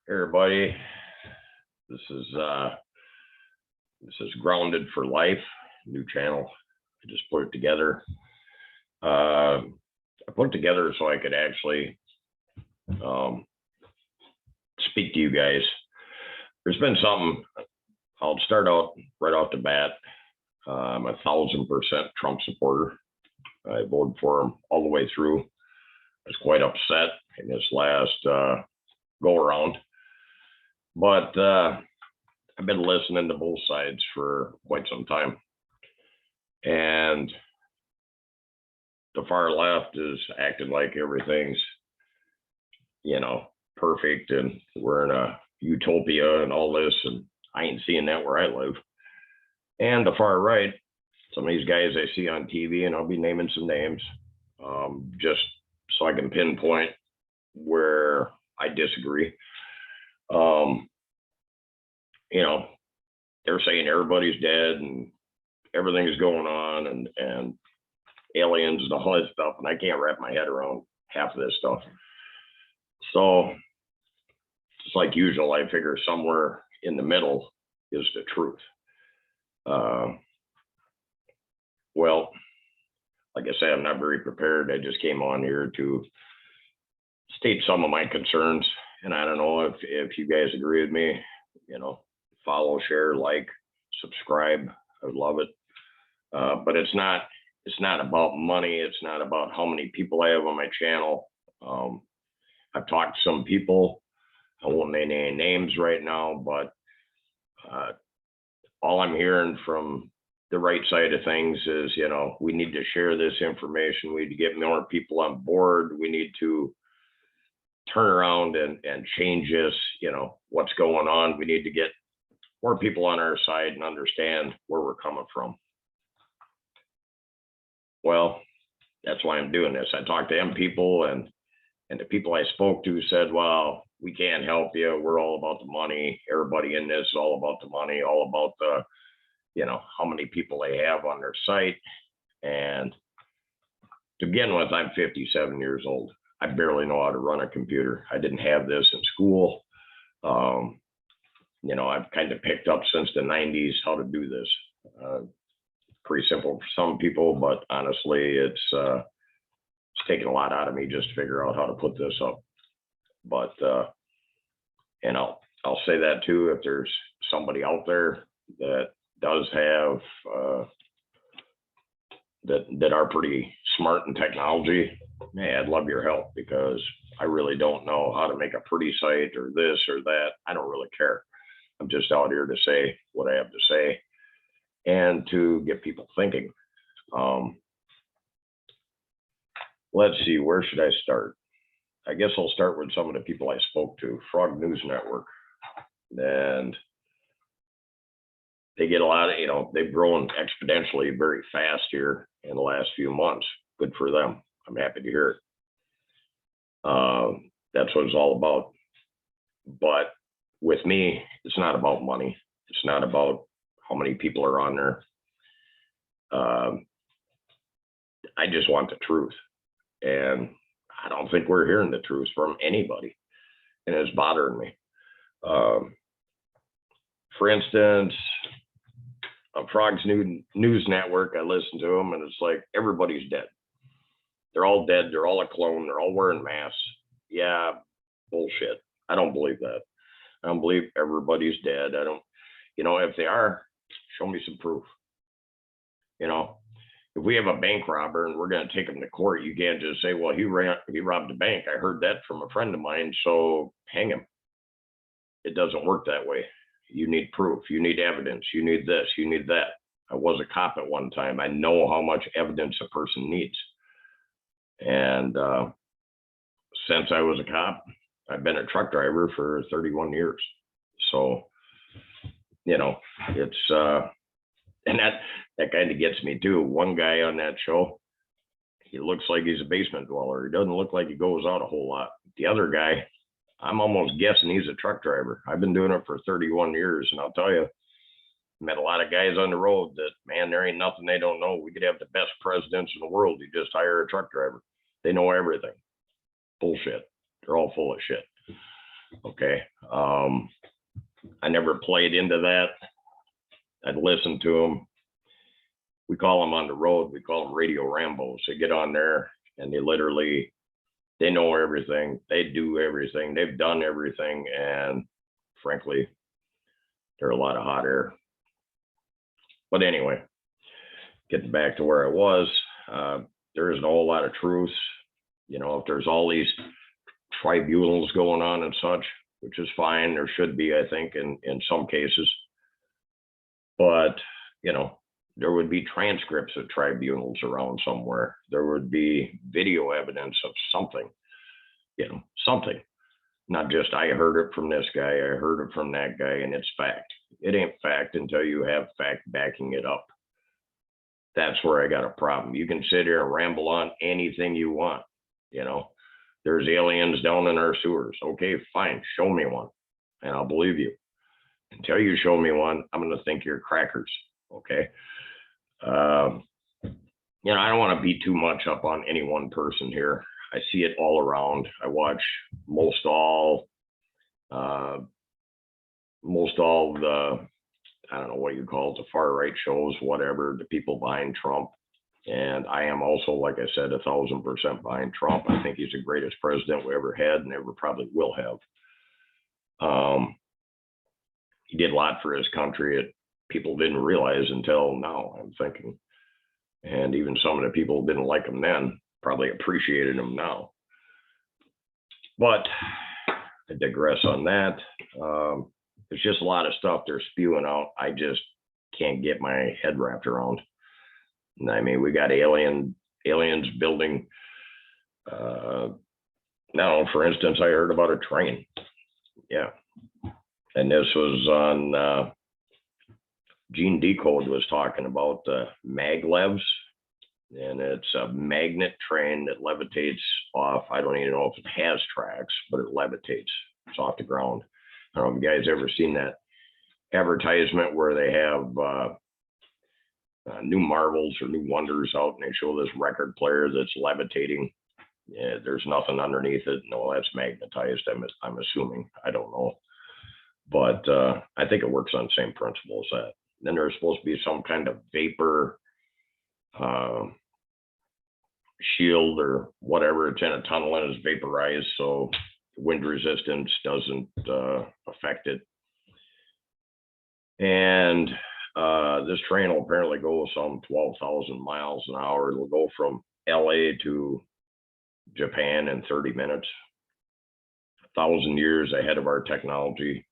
Everybody, this is Grounded for Life, new channel. I just put it together. I put it together so I could actually speak to you guys. There's been something. I'll start out right off the bat. I'm 1,000% Trump supporter. I voted for him all the way through. I was quite upset in this last go around. But I've been listening to both sides for quite some time. And the far left is acting like everything's, perfect and we're in a utopia and all this. And I ain't seeing that where I live. And the far right, some of these guys I see on TV, and I'll be naming some names, just so I can pinpoint where I disagree. They're saying everybody's dead and everything is going on and aliens and all that stuff, and I can't wrap my head around half of this stuff. So just like usual, I figure somewhere in the middle is the truth. Well, like I say, I'm not very prepared. I just came on here to state some of my concerns, and I don't know if you guys agree with me. Follow, share, like, subscribe. I would love it. But it's not about money. It's not about how many people I have on my channel. I've talked to some people. I won't name any names right now, but all I'm hearing from the right side of things is, we need to share this information. We need to get more people on board. We need to turn around and change this, what's going on. We need to get more people on our side and understand where we're coming from. Well, that's why I'm doing this. I talked to them people, and the people I spoke to said, well, we can't help you. We're all about the money. Everybody in this is all about the money, all about the, how many people they have on their site. And to begin with, I'm 57 years old. I barely know how to run a computer. I didn't have this in school. I've kind of picked up since the 90s how to do this. Pretty simple for some people, but honestly, it's taken a lot out of me just to figure out how to put this up. But and I'll say that too, if there's somebody out there that does have that are pretty smart in technology, hey, I'd love your help, because I really don't know how to make a pretty site or this or that. I don't really care. I'm just out here to say what I have to say and to get people thinking. Let's see, where should I start? I guess I'll start with some of the people I spoke to. Frog News Network. And they get a lot of, they've grown exponentially very fast here in the last few months. Good for them. I'm happy to hear it. That's what it's all about. But with me, it's not about money. It's not about how many people are on there. I just want the truth. And I don't think we're hearing the truth from anybody. And it's bothering me. For instance, on Frog's News Network, I listen to them, and it's like everybody's dead. They're all dead. They're all a clone. They're all wearing masks. Yeah, bullshit. I don't believe that. I don't believe everybody's dead. I don't, if they are, show me some proof. If we have a bank robber and we're going to take him to court, you can't just say, well, he robbed a bank. I heard that from a friend of mine, so hang him. It doesn't work that way. You need proof. You need evidence. You need this. You need that. I was a cop at one time. I know how much evidence a person needs. And since I was a cop, I've been a truck driver for 31 years. So, it's, and that kind of gets me too. One guy on that show, he looks like he's a basement dweller. He doesn't look like he goes out a whole lot. The other guy, I'm almost guessing he's a truck driver. I've been doing it for 31 years, and I'll tell you, met a lot of guys on the road that, man, there ain't nothing they don't know. We could have the best presidents in the world. You just hire a truck driver. They know everything. Bullshit. They're all full of shit. Okay. I never played into that. I'd listen to them. We call them on the road, we call them radio Rambos. They get on there and they know everything. They do everything. They've done everything. And frankly, they're a lot of hot air. But anyway, getting back to where I was, there isn't a whole lot of truth. If there's all these tribunals going on and such, which is fine, there should be, I think, in some cases. But, there would be transcripts of tribunals around somewhere. There would be video evidence of something, something. Not just, I heard it from this guy, I heard it from that guy, and it's fact. It ain't fact until you have fact backing it up. That's where I got a problem. You can sit here and ramble on anything you want. There's aliens down in our sewers. Okay, fine. Show me one and I'll believe you. Until you show me one, I'm going to think you're crackers. Okay. I don't want to beat too much up on any one person here. I see it all around. I watch most all the, I don't know what you call it, the far right shows, whatever, the people behind Trump. And I am also, like I said, 1,000% behind Trump. I think he's the greatest president we ever had and ever probably will have. He did a lot for his country that people didn't realize until now, I'm thinking. And even some of the people who didn't like him then probably appreciated him now. But I digress on that. There's just a lot of stuff they're spewing out. I just can't get my head wrapped around. I mean, we got aliens building. Now, for instance, I heard about a train. Yeah. And this was on Gene Decode was talking about maglevs. And it's a magnet train that levitates off. I don't even know if it has tracks, but it levitates. It's off the ground. I don't know if you guys ever seen that advertisement where they have new marvels or new wonders out and they show this record player that's levitating. Yeah, there's nothing underneath it. No, that's magnetized. I'm assuming. I don't know. But I think it works on the same principle as that. Then there's supposed to be some kind of vapor shield or whatever. It's in a tunnel and it's vaporized, so wind resistance doesn't affect it. And this train will apparently go some 12,000 miles an hour. It'll go from LA to Japan in 30 minutes. 1,000 years ahead of our technology.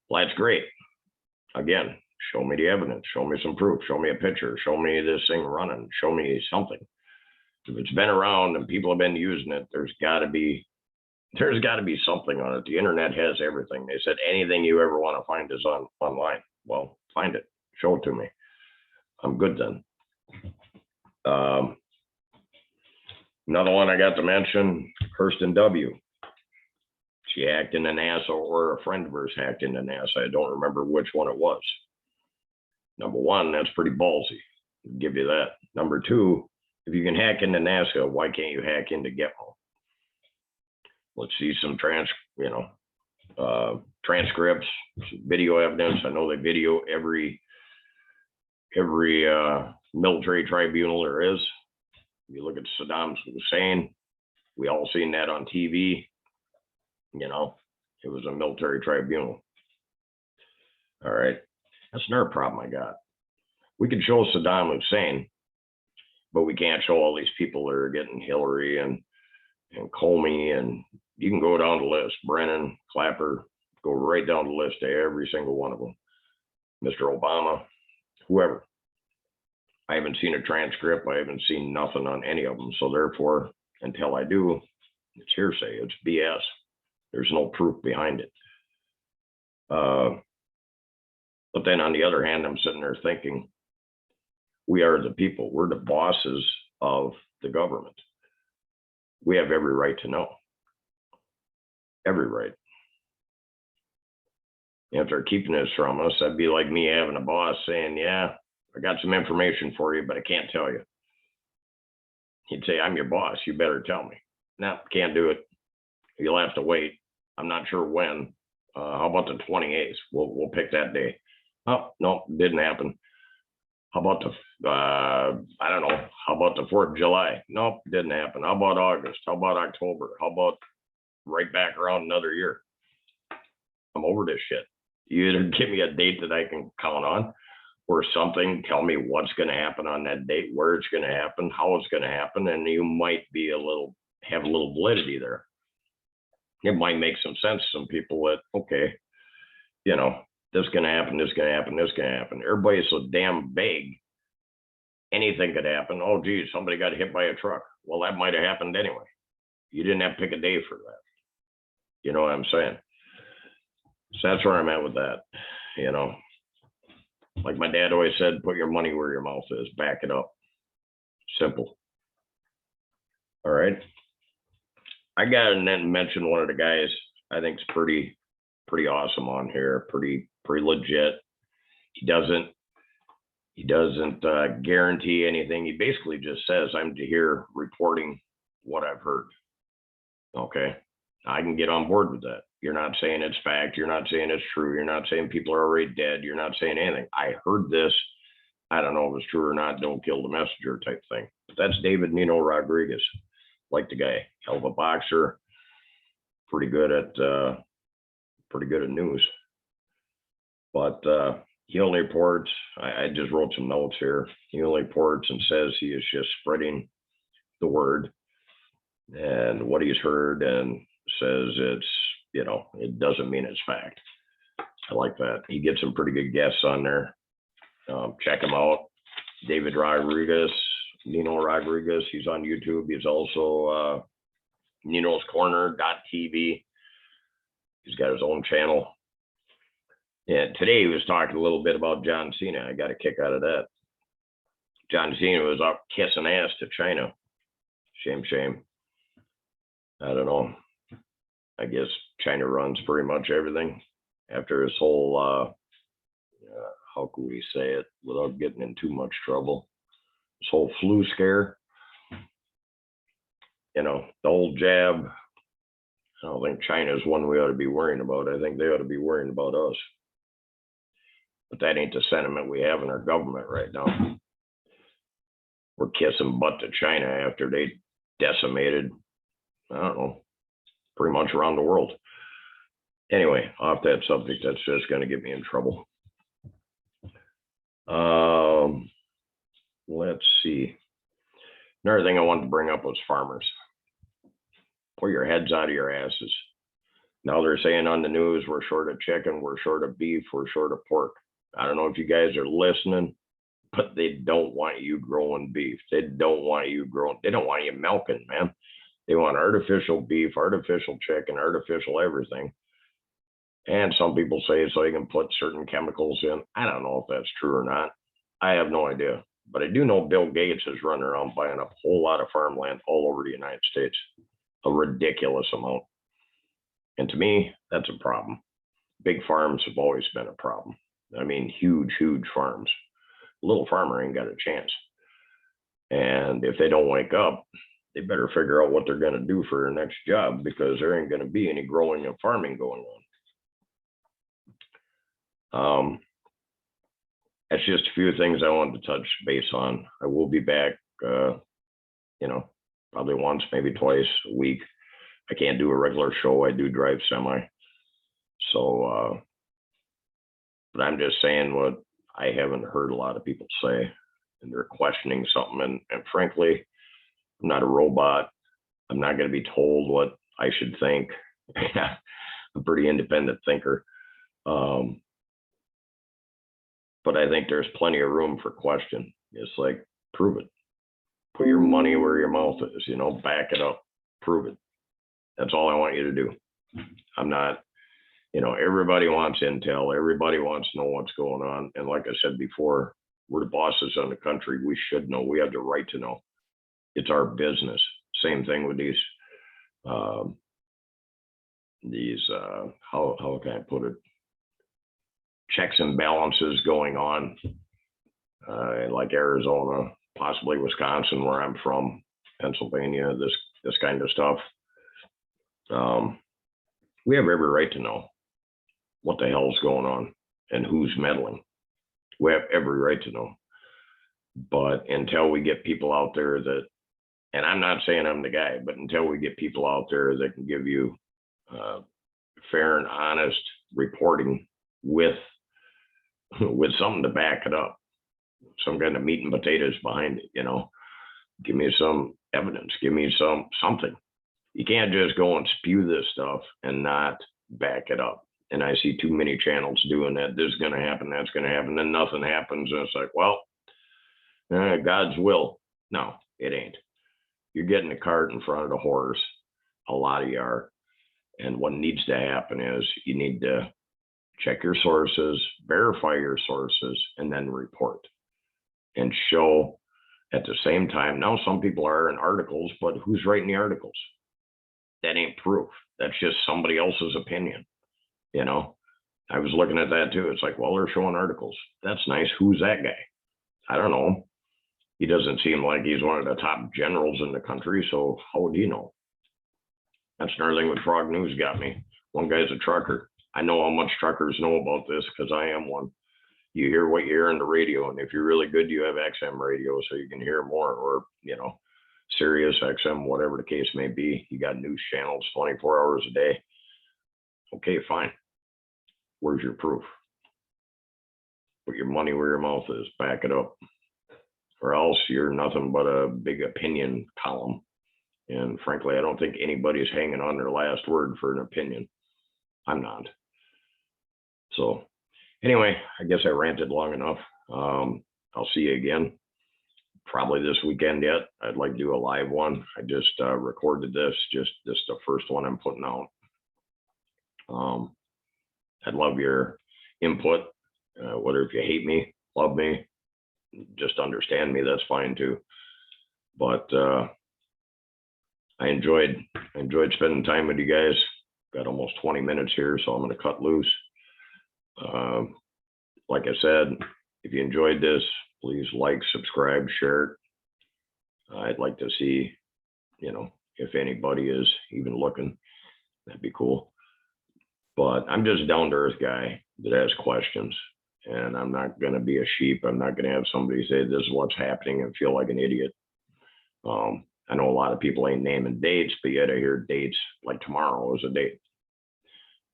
Well, that's great. Again, show me the evidence. Show me some proof. Show me a picture. Show me this thing running. Show me something. If it's been around and people have been using it, there's got to be something on it. The internet has everything. They said anything you ever want to find is online. Well, find it. Show it to me. I'm good then. Another one I got to mention, Kirsten W. She hacked into NASA, or a friend of hers hacked into NASA. I don't remember which one it was. Number one, that's pretty ballsy. I'll give you that. Number two, if you can hack into NASA, why can't you hack into Gitmo? Let's see some transcripts, video evidence. I know they video every military tribunal there is. If you look at Saddam Hussein, we all seen that on TV. It was a military tribunal. All right. That's another problem I got. We can show Saddam Hussein, but we can't show all these people that are getting Hillary and Comey, and you can go down the list, Brennan, Clapper, go right down the list to every single one of them. Mr. Obama, whoever. I haven't seen a transcript. I haven't seen nothing on any of them. So therefore, until I do, it's hearsay. It's BS. There's no proof behind it. But then on the other hand, I'm sitting there thinking, we are the people. We're the bosses of the government. We have every right to know. Every right. If they're keeping this from us, that'd be like me having a boss saying, yeah, I got some information for you, but I can't tell you. He'd say, I'm your boss. You better tell me. No, can't do it. You'll have to wait. I'm not sure when. How about the 28th? We'll pick that day. Oh, no, didn't happen. How about the, I don't know, how about the 4th of July? Nope, didn't happen. How about August? How about October? How about right back around another year? I'm over this shit. You either give me a date that I can count on or something, tell me what's going to happen on that date, where it's going to happen, how it's going to happen, and you might be have a little validity there. It might make some sense to some people that, okay, you know, this is going to happen, this is going to happen, this is going to happen. Everybody's so damn vague. Anything could happen. Oh, geez, somebody got hit by a truck. Well, that might have happened anyway. You didn't have to pick a day for that. You know what I'm saying? So that's where I'm at with that. You know, like my dad always said, put your money where your mouth is, back it up. Simple. All right. I got to mention one of the guys I think is pretty awesome on here, pretty legit. He doesn't guarantee anything. He basically just says, I'm here reporting what I've heard. Okay. I can get on board with that. You're not saying it's fact. You're not saying it's true. You're not saying people are already dead. You're not saying anything. I heard this. I don't know if it's true or not. Don't kill the messenger type thing. But that's David Nino Rodriguez. Like the guy, hell of a boxer, pretty good at news. But he only reports. I just wrote some notes here. He only reports and says he is just spreading the word and what he's heard, and says it's, you know, it doesn't mean it's fact. I like that. He gets some pretty good guests on there. Check him out. David Rodriguez, Nino Rodriguez. He's on YouTube. He's also Nino's Corner.tv. He's got his own channel. And today he was talking a little bit about John Cena. I got a kick out of that. John Cena was up kissing ass to China. Shame. I don't know. I guess China runs pretty much everything after this whole, how can we say it without getting in too much trouble? This whole flu scare, you know, the old jab. I don't think China is one we ought to be worrying about. I think they ought to be worrying about us. But that ain't the sentiment we have in our government right now. We're kissing butt to China after they decimated, I don't know, pretty much around the world. Anyway, off that subject, that's just going to get me in trouble. Let's see. Another thing I wanted to bring up was farmers. Pull your heads out of your asses. Now they're saying on the news, we're short of chicken, we're short of beef, we're short of pork. I don't know if you guys are listening, but they don't want you growing beef. They don't want you milking, man. They want artificial beef, artificial chicken, artificial everything. And some people say so you can put certain chemicals in. I don't know if that's true or not. I have no idea. But I do know Bill Gates is running around buying up a whole lot of farmland all over the United States. A ridiculous amount. And to me, that's a problem. Big farms have always been a problem. I mean, huge farms. A little farmer ain't got a chance. And if they don't wake up, they better figure out what they're going to do for their next job, because there ain't going to be any growing and farming going on. That's just a few things I wanted to touch base on. I will be back, probably once, maybe twice a week. I can't do a regular show. I do drive semi. So, but I'm just saying what I haven't heard a lot of people say, and they're questioning something. And frankly, I'm not a robot. I'm not going to be told what I should think. I'm a pretty independent thinker. But I think there's plenty of room for question. It's like, prove it. Put your money where your mouth is, back it up, prove it. That's all I want you to do. I'm not, everybody wants intel. Everybody wants to know what's going on. And like I said before, we're the bosses on the country. We should know. We have the right to know. It's our business. Same thing with these, how can I put it? Checks and balances going on, like Arizona, possibly Wisconsin, where I'm from, Pennsylvania, this kind of stuff. we have every right to know what the hell's going on and who's meddling. We have every right to know. But until we get people out there that, and I'm not saying I'm the guy, but until we get people out there that can give you fair and honest reporting with something to back it up, some kind of meat and potatoes behind it, give me some evidence, give me something. You can't just go and spew this stuff and not back it up. And I see too many channels doing that. This is going to happen, that's going to happen, then nothing happens. And it's like, well, God's will. No, it ain't. You're getting the cart in front of the horse. A lot of you are. And what needs to happen is you need to check your sources, verify your sources, and then report and show at the same time. Now, some people are in articles, but who's writing the articles? That ain't proof. That's just somebody else's opinion. I was looking at that too. It's like, well, they're showing articles. That's nice. Who's that guy? I don't know. He doesn't seem like he's one of the top generals in the country. So how would he know? That's another thing with Frog News got me. One guy's a trucker. I know how much truckers know about this because I am one. You hear what you hear on the radio, and if you're really good, you have XM radio so you can hear more, or Sirius XM, whatever the case may be. You got news channels 24 hours a day. Okay, fine. Where's your proof? Put your money where your mouth is. Back it up, or else you're nothing but a big opinion column. And frankly, I don't think anybody's hanging on their last word for an opinion. I'm not. So anyway, I guess I ranted long enough. I'll see you again. Probably this weekend yet. I'd like to do a live one. I just recorded this. This is the first one I'm putting out. I'd love your input. Whether if you hate me, love me, just understand me, that's fine too. But I enjoyed spending time with you guys. Got almost 20 minutes here, so I'm going to cut loose. Like I said, if you enjoyed this, please like, subscribe, share it. I'd like to see, if anybody is even looking, that'd be cool. But I'm just a down-to-earth guy that has questions, and I'm not going to be a sheep. I'm not going to have somebody say this is what's happening and feel like an idiot. I know a lot of people ain't naming dates, but yet I hear dates like tomorrow is a date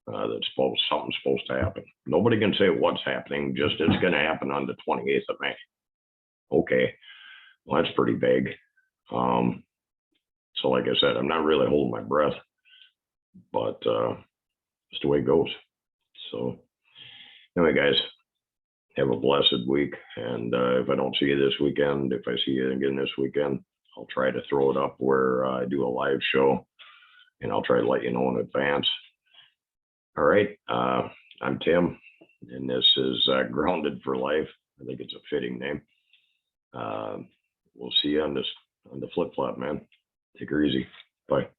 something's supposed to happen. Nobody can say what's happening, just it's going to happen on the 28th of May. Okay, well, that's pretty vague. So like I said, I'm not really holding my breath, but it's the way it goes. So anyway, guys, have a blessed week. And if I don't see you this weekend, if I see you again this weekend, I'll try to throw it up where I do a live show, and I'll try to let you know in advance. All right. I'm Tim, and this is Grounded for Life. I think it's a fitting name. We'll see you on the flip flop, man. Take her easy. Bye.